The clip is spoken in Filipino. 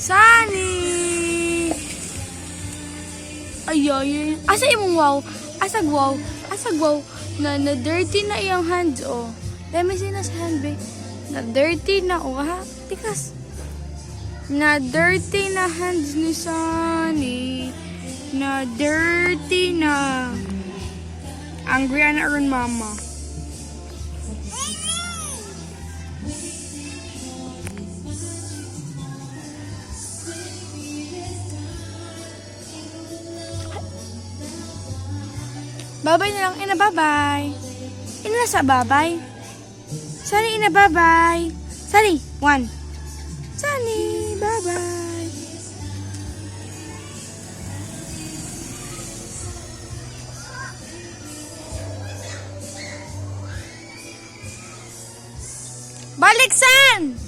Sunny! Ay. Asa imong wow? Asag wow? Asag wow? Na dirty na iyang hands, oh. Dami sina sa hand, be. Na dirty na, oh, ha? Tikas. Na dirty na hands ni Sunny. Na dirty na. Angry na rin, mama. Babay na lang, ina, babay. Ina sa babay. Sunny, ina, babay. Sunny, 1. Sunny, babay. Balik, San!